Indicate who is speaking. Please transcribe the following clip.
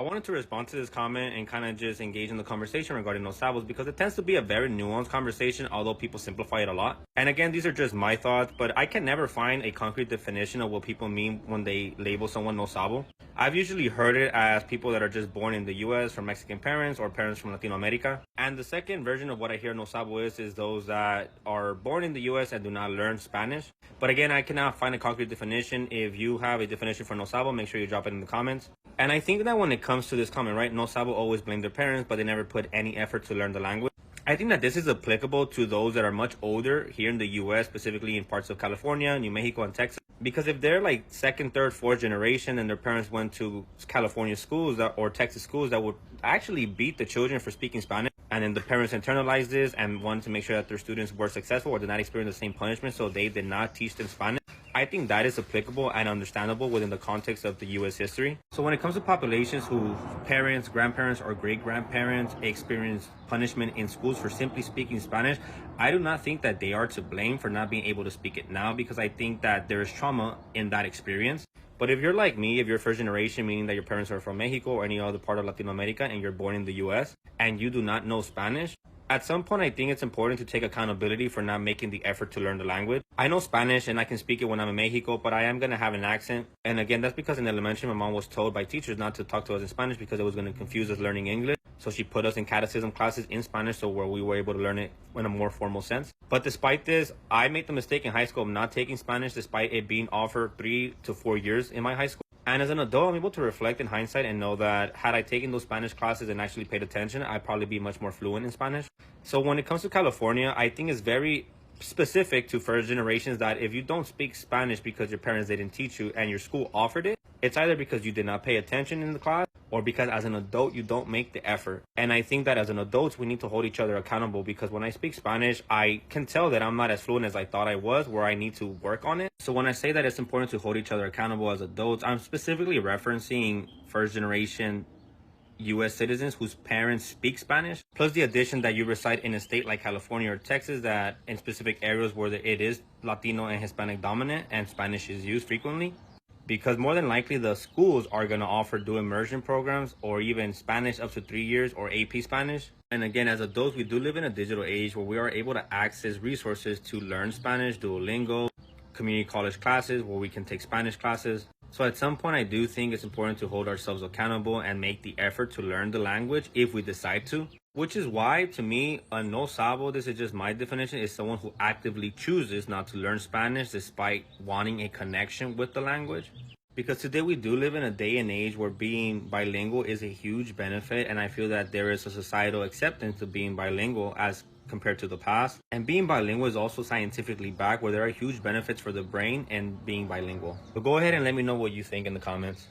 Speaker 1: wanted to respond to this comment and kind of just engage in the conversation regarding los sabos because it tends to be a very nuanced conversation, although people simplify it a lot. And again, these are just my thoughts, but I can never find a concrete definition of what people mean when they label someone no sabo. I've usually heard it as people that are just born in the US from Mexican parents or parents from Latino America. And the second version of what I hear no sabo is those that are born in the US and do not learn Spanish. But again, I cannot find a concrete definition. If you have a definition for no sabo, make sure you drop it in the comments. And I think that when it comes to this comment, right, no sabo always blame their parents, but they never put any effort to learn the language. I think that this is applicable to those that are much older here in the US, specifically in parts of California, New Mexico, and Texas. Because if they're like second, third, fourth generation and their parents went to California schools or Texas schools that would actually beat the children for speaking Spanish, and then the parents internalized this and wanted to make sure that their students were successful or did not experience the same punishment, so they did not teach them Spanish. I think that is applicable and understandable within the context of the U.S. history. So when it comes to populations whose parents, grandparents, or great-grandparents experience punishment in schools for simply speaking Spanish, I do not think that they are to blame for not being able to speak it now, because I think that there is trauma in that experience. But if you're like me, if you're first generation, meaning that your parents are from Mexico or any other part of Latin America and you're born in the U.S. and you do not know Spanish, at some point, I think it's important to take accountability for not making the effort to learn the language. I know Spanish and I can speak it when I'm in Mexico, but I am going to have an accent. And again, that's because in elementary, my mom was told by teachers not to talk to us in Spanish because it was going to confuse us learning English. So she put us in catechism classes in Spanish, so where we were able to learn it in a more formal sense. But despite this, I made the mistake in high school of not taking Spanish despite it being offered 3 to 4 years in my high school. And as an adult, I'm able to reflect in hindsight and know that had I taken those Spanish classes and actually paid attention, I'd probably be much more fluent in Spanish. So when it comes to California, I think it's very specific to first generations that if you don't speak Spanish because your parents didn't teach you and your school offered it, it's either because you did not pay attention in the class or because as an adult, you don't make the effort. And I think that as an adult, we need to hold each other accountable, because when I speak Spanish, I can tell that I'm not as fluent as I thought I was, where I need to work on it. So when I say that it's important to hold each other accountable as adults, I'm specifically referencing first generation U.S. citizens whose parents speak Spanish, plus the addition that you reside in a state like California or Texas that in specific areas where it is Latino and Hispanic dominant and Spanish is used frequently. Because more than likely the schools are going to offer dual immersion programs or even Spanish up to 3 years or AP Spanish. And again, as adults, we do live in a digital age where we are able to access resources to learn Spanish, Duolingo, community college classes where we can take Spanish classes. So at some point, I do think it's important to hold ourselves accountable and make the effort to learn the language if we decide to. Which is why, to me, a no sabo, this is just my definition, is someone who actively chooses not to learn Spanish despite wanting a connection with the language. Because today we do live in a day and age where being bilingual is a huge benefit, and I feel that there is a societal acceptance to being bilingual as compared to the past. And being bilingual is also scientifically backed, where there are huge benefits for the brain and being bilingual. But go ahead and let me know what you think in the comments.